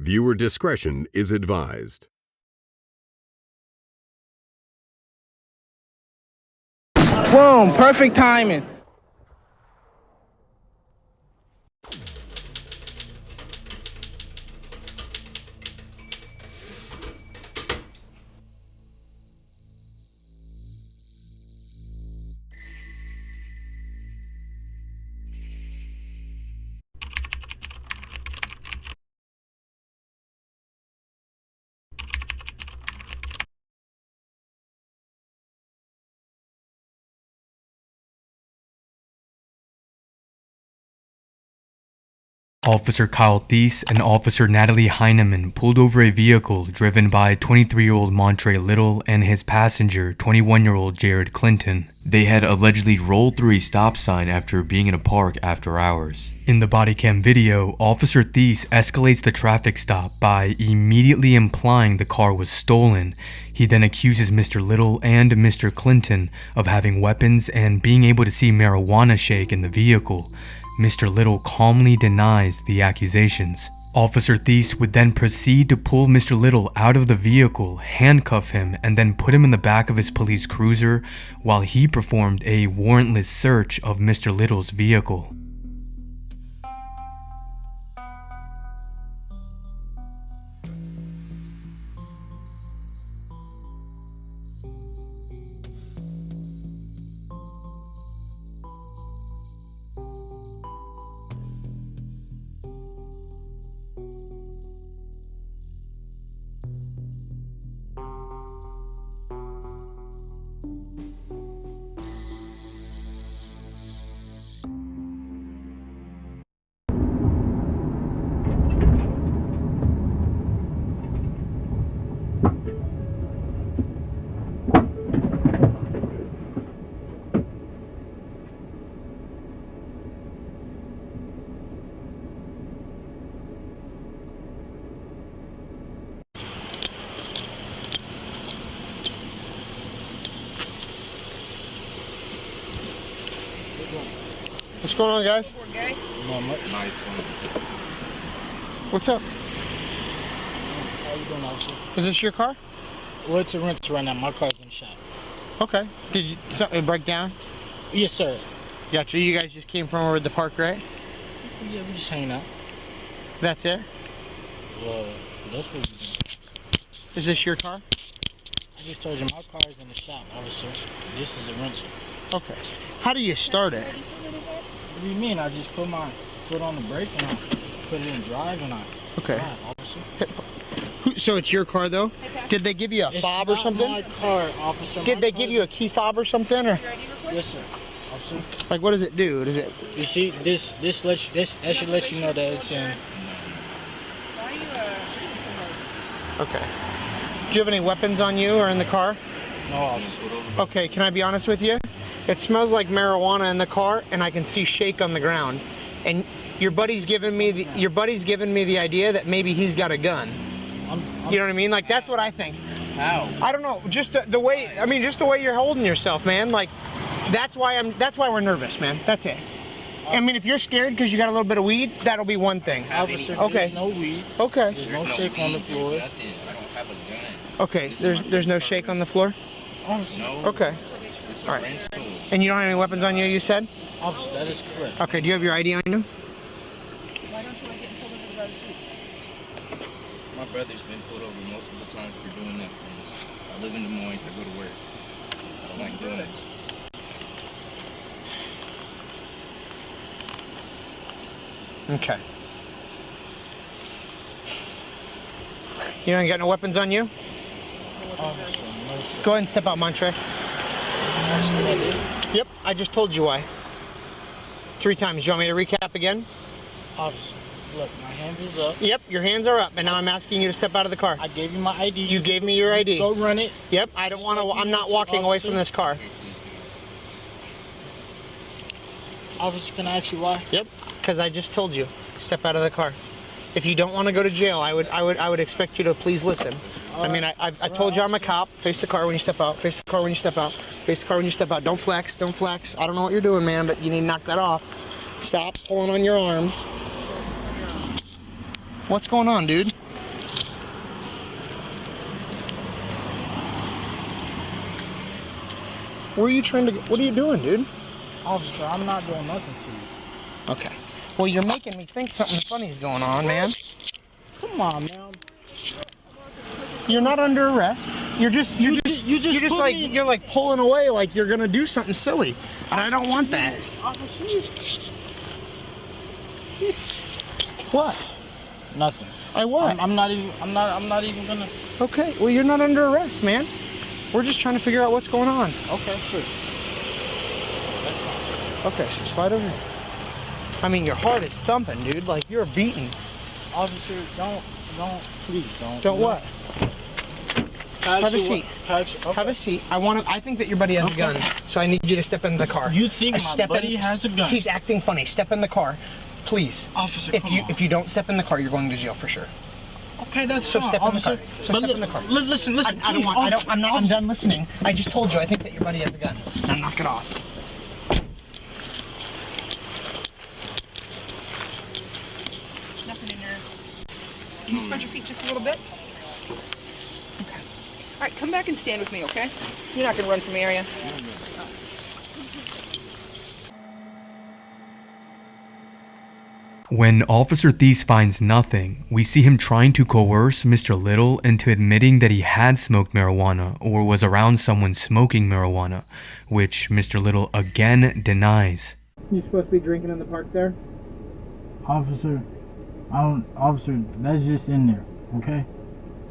Viewer discretion is advised. Boom, perfect timing. Officer Kyle Thies and Officer Natalie Heineman pulled over a vehicle driven by 23-year-old Montre Little and his passenger, 21-year-old Jared Clinton. They had allegedly rolled through a stop sign after being in a park after hours. In the body cam video, Officer Thies escalates the traffic stop by immediately implying the car was stolen. He then accuses Mr. Little and Mr. Clinton of having weapons and being able to see marijuana shake in the vehicle. Mr. Little calmly denies the accusations. Officer Thies would then proceed to pull Mr. Little out of the vehicle, handcuff him, and then put him in the back of his police cruiser while he performed a warrantless search of Mr. Little's vehicle. What's going on, guys? Not much. What's up? How you doing, officer? Is this your car? Well, it's a rental right now. My car's in the shop. Okay. Did something break down? Yes, sir. Gotcha. You guys just came from over at the park, right? Yeah, we just hanging out. That's it? Well, that's what we doing. Is this your car? I just told you my car's in the shop, officer. This is a rental. Okay. How do you start it? What do you mean? I just put my foot on the brake and I put it in drive and I Okay. drive, officer. So it's your car, though? Did they give you a fob or something? It's not my car, officer. Did they give you a key fob or something? Or Yes, sir. Officer. like, what does it do? Does it? You see, this that should let you know that it's in. Okay. Do you have any weapons on you or in the car? No, officer. Okay. Can I be honest with you? It smells like marijuana in the car, and I can see shake on the ground. And your buddy's giving me the idea that maybe he's got a gun. You know what I mean? Like, that's what I think. How? I don't know. Just the way. I mean, just the way you're holding yourself, man. Like, that's why we're nervous, man. That's it. I mean, if you're scared because you got a little bit of weed, that'll be one thing. Officer, Okay. there's no weed. Okay. There's no shake on the floor. Okay. So there's no shake on the floor. Officer. Okay. All right. And you don't have any weapons on you, you said? Officer, that is correct. Okay. Do you have your ID on you? Why don't you want to get in trouble with the police? My brother's been pulled over multiple times for doing that. I live in Des Moines. I go to work. I don't like doing it. Okay. You don't got no weapons on you? Officer, no, sir. Go ahead and step out, Montre. Yep, I just told you why. 3 times. You want me to recap again? Officer, look, my hands is up. Yep, your hands are up, and now I'm asking you to step out of the car. I gave you my ID. You gave me your ID. Go run it. Yep, I don't want to. I'm not walking away from this car. Officer, can I ask you why? Yep, because I just told you, step out of the car. If you don't want to go to jail, I would expect you to please listen. I mean, I told you I'm a cop. Face the car when you step out. Face the car when you step out. Face the car when you step out. Don't flex. Don't flex. I don't know what you're doing, man, but you need to knock that off. Stop pulling on your arms. What's going on, dude? Where are you trying to? What are you doing, dude? Officer, I'm not doing nothing to you. Okay. Well, you're making me think something funny's going on, man. Come on, man. You're not under arrest. You're just like you're like pulling away like you're gonna do something silly, and I don't want that. What? Nothing. What? I'm not even gonna. Okay. Well, you're not under arrest, man. We're just trying to figure out what's going on. Okay, sure. Okay, so slide over here. I mean, your heart is thumping, dude. Like you're beating. Officer, please don't. Don't what? Have a seat. Okay. Have a seat. I think that your buddy has a gun, so I need you to step in the car. You think my buddy has a gun? He's acting funny. Step in the car, please. Officer, if you don't step in the car, you're going to jail for sure. Okay, that's so fine, step officer. in the car. So step in the car. Listen. I'm done listening. I just told you I think that your buddy has a gun. Now knock it off. Nothing in there. Can you spread your feet just a little bit? Okay. All right, come back and stand with me, okay? You're not going to run from the area. When Officer Thies finds nothing, we see him trying to coerce Mr. Little into admitting that he had smoked marijuana or was around someone smoking marijuana, which Mr. Little again denies. You supposed to be drinking in the park there? Officer, officer, that's just in there, okay?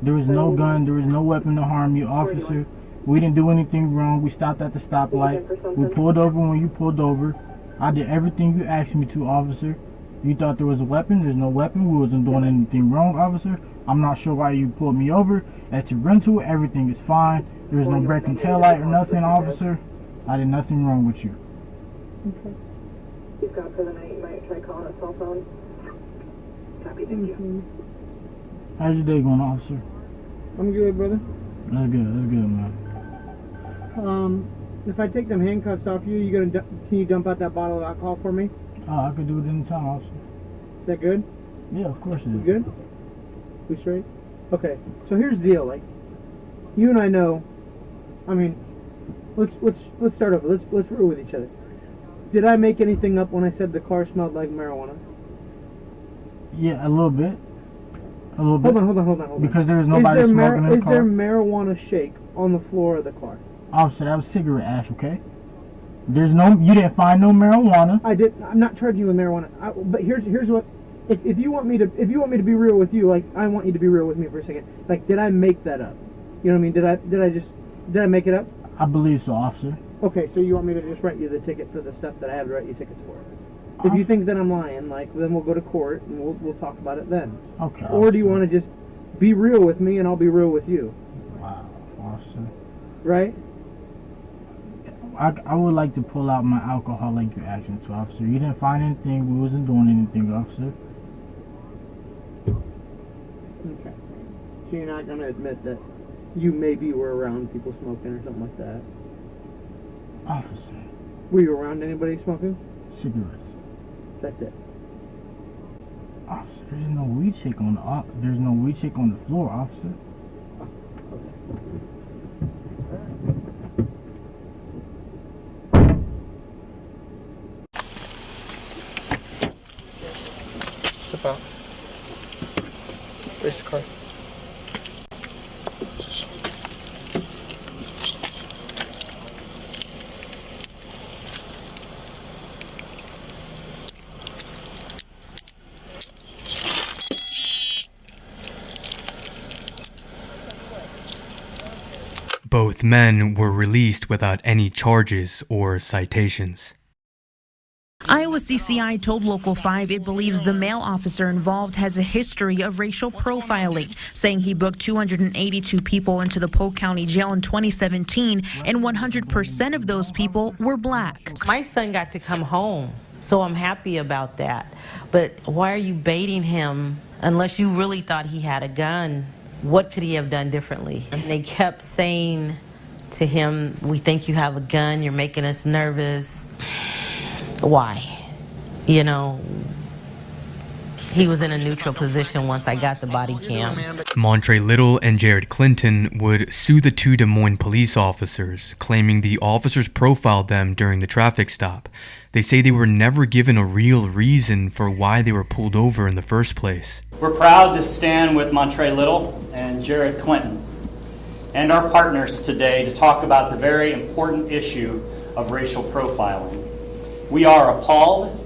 There was no gun, there was no weapon to harm you, officer. We didn't do anything wrong. We stopped at the stoplight. We pulled over when you pulled over. I did everything you asked me to, officer. You thought there was a weapon. There's no weapon. We wasn't doing anything wrong, officer. I'm not sure why you pulled me over. At your rental, everything is fine. There's no breaking taillight or nothing, officer. I did nothing wrong with you. Okay. You've got for the night. You might try calling a cell phone. Copy, thank you. How's your day going, officer? I'm good, brother. That's good, man. If I take them handcuffs off you, can you dump out that bottle of alcohol for me? Oh, I could do it anytime, officer. Is that good? Yeah, of course it is. You good? We straight? Okay. So here's the deal. Like, you and I know. I mean, let's start over. Let's roll with each other. Did I make anything up when I said the car smelled like marijuana? Yeah, a little bit. Hold on. Because there's nobody smoking in the car. Is there marijuana shake on the floor of the car? Officer, that was cigarette ash, okay? You didn't find no marijuana. I'm not charging you with marijuana. But here's what. If you want me to be real with you, like I want you to be real with me for a second. Like, did I make that up? You know what I mean? Did I make it up? I believe so, officer. Okay, so you want me to just write you the ticket for the stuff that I have to write you tickets for? If you think that I'm lying, like, then we'll go to court and we'll talk about it then. Okay. Or do you want to just be real with me and I'll be real with you? Wow, officer. Right? I would like to pull out my alcohol like you asked me to, officer. You didn't find anything. We wasn't doing anything, officer. Okay. So you're not going to admit that you maybe were around people smoking or something like that? Officer. Were you around anybody smoking? Cigarettes. That's it. Officer, there's no weed shake on the floor, officer. Step out. Raise the car. Both men were released without any charges or citations. Iowa CCI told Local 5 it believes the male officer involved has a history of racial profiling, saying he booked 282 people into the Polk County Jail in 2017, and 100% of those people were black. My son got to come home, so I'm happy about that. But why are you baiting him unless you really thought he had a gun? What could he have done differently? And they kept saying to him, we think you have a gun, you're making us nervous. Why? You know, He was in a neutral position once I got the body cam. Montre Little and Jared Clinton would sue the two Des Moines police officers, claiming the officers profiled them during the traffic stop. They say they were never given a real reason for why they were pulled over in the first place. We're proud to stand with Montre Little and Jared Clinton and our partners today to talk about the very important issue of racial profiling. We are appalled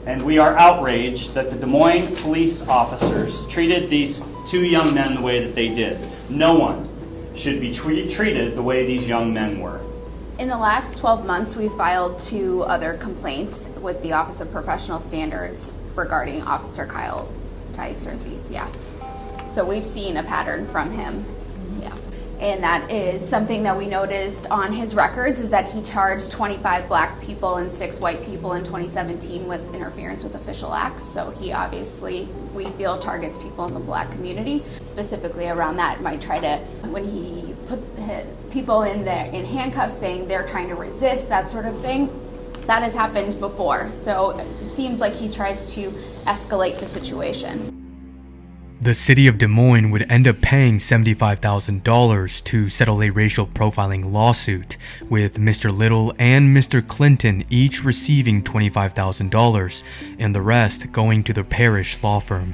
and we are outraged that the Des Moines police officers treated these two young men the way that they did. No one should be treated the way these young men were. In the last 12 months, we filed 2 other complaints with the Office of Professional Standards regarding Officer Kyle Thies or Thies, yeah. So we've seen a pattern from him, yeah. And that is something that we noticed on his records, is that he charged 25 black people and 6 white people in 2017 with interference with official acts. So he obviously, we feel, targets people in the black community. Specifically around that, might try to, when he put people in handcuffs saying they're trying to resist, that sort of thing, that has happened before. So it seems like he tries to escalate the situation. The city of Des Moines would end up paying $75,000 to settle a racial profiling lawsuit, with Mr. Little and Mr. Clinton each receiving $25,000 and the rest going to the parish law firm.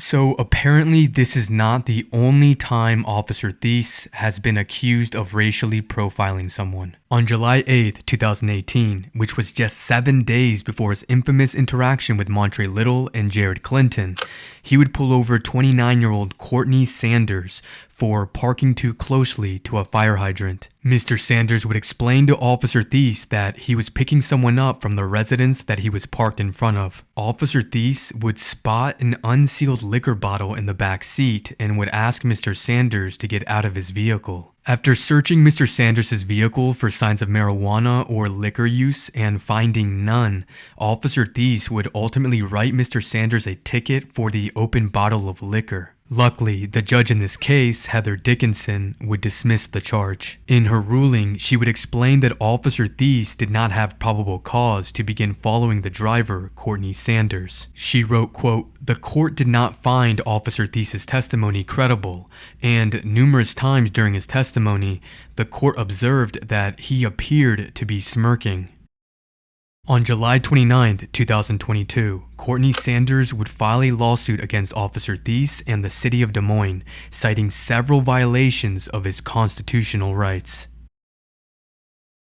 So apparently this is not the only time Officer Thies has been accused of racially profiling someone. On July 8th, 2018, which was just 7 days before his infamous interaction with Montre Little and Jared Clinton, he would pull over 29-year-old Courtney Sanders for parking too closely to a fire hydrant. Mr. Sanders would explain to Officer Thies that he was picking someone up from the residence that he was parked in front of. Officer Thies would spot an unsealed liquor bottle in the back seat and would ask Mr. Sanders to get out of his vehicle. After searching Mr. Sanders' vehicle for signs of marijuana or liquor use and finding none, Officer Thies would ultimately write Mr. Sanders a ticket for the open bottle of liquor. Luckily, the judge in this case, Heather Dickinson, would dismiss the charge. In her ruling, she would explain that Officer Thies did not have probable cause to begin following the driver, Courtney Sanders. She wrote, quote, "The court did not find Officer Thies' testimony credible, and numerous times during his testimony, the court observed that he appeared to be smirking." On July 29, 2022, Courtney Sanders would file a lawsuit against Officer Thies and the city of Des Moines, citing several violations of his constitutional rights.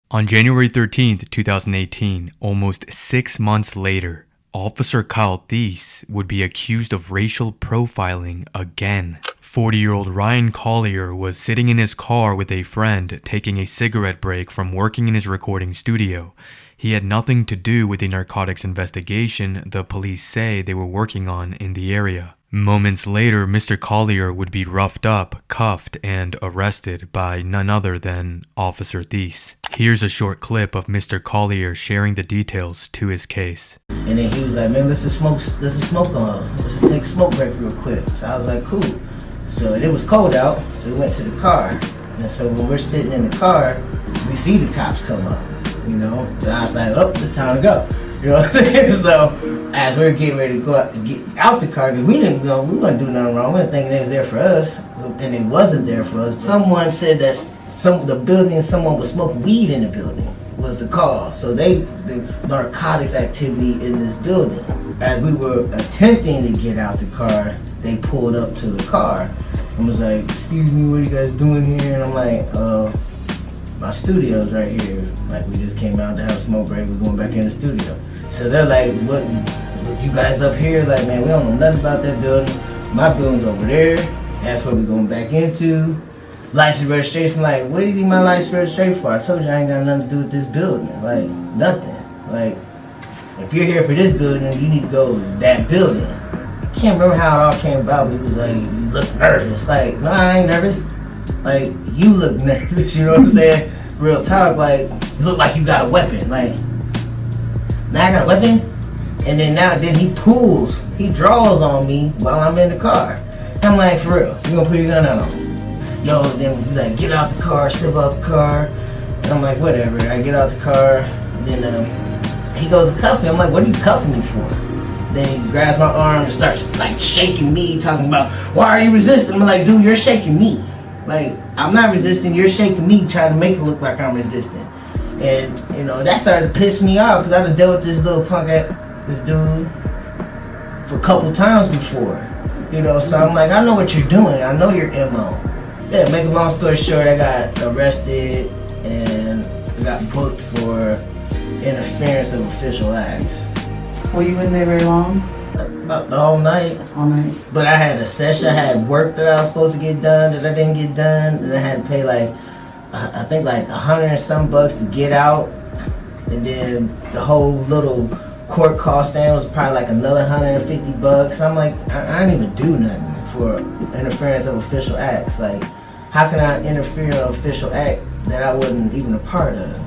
On January 13, 2018, almost 6 months later, Officer Kyle Thies would be accused of racial profiling again. 40-year-old Ryan Collier was sitting in his car with a friend taking a cigarette break from working in his recording studio. He had nothing to do with the narcotics investigation the police say they were working on in the area. Moments later, Mr. Collier would be roughed up, cuffed, and arrested by none other than Officer Thies. Here's a short clip of Mr. Collier sharing the details to his case. And then he was like, "Man, let's just take a smoke break real quick." So I was like, "Cool." So it was cold out, so we went to the car. And so when we're sitting in the car, we see the cops come up, you know. And I was like, "Oh, it's time to go." You know what I'm saying? So as we were getting ready to get out the car, because we didn't know, we wasn't doing nothing wrong. We didn't think they was there for us, and it wasn't there for us. Someone said that the building, someone was smoking weed in the building was the call. So the narcotics activity in this building. As we were attempting to get out the car, they pulled up to the car and was like, "Excuse me, what are you guys doing here?" And I'm like, "My studio's right here. Like, we just came out to have a smoke break. We're going back in the studio." So they're like, what you guys up here? Like, "Man, we don't know nothing about that building. My building's over there. That's what we're going back into. License registration." Like, "What do you need my license registration for? I told you I ain't got nothing to do with this building." Like, nothing. Like, if you're here for this building, you need to go to that building. I can't remember how it all came about, but he was like, "You look nervous." Like, "No, I ain't nervous." Like, "You look nervous," you know what I'm saying? Real talk, like, "You look like you got a weapon." Like, "Now I got a weapon?" And then he draws on me while I'm in the car. I'm like, for real, you gonna put your gun out on me? No, then he's like, get out the car, step out the car. And I'm like, whatever. I get out the car, and then he goes to cuff me. I'm like, what are you cuffing me for? Then he grabs my arm and starts like shaking me, talking about, why are you resisting? I'm like, dude, you're shaking me. Like, I'm not resisting, you're shaking me, trying to make it look like I'm resisting. And, you know, that started to piss me off, because I've dealt with this little this dude, for a couple times before. You know, so I'm like, I know what you're doing. I know your MO. Yeah, make a long story short, I got arrested and got booked for interference of official acts. Were you in there very long? About the whole night. All night. But I had a session, I had work that I was supposed to get done that I didn't get done, and I had to pay like, I think like $100 and some to get out, and then the whole little court cost stand was probably like another $150. I'm like, I didn't even do nothing for interference of official acts. Like, how can I interfere in an official act that I wasn't even a part of?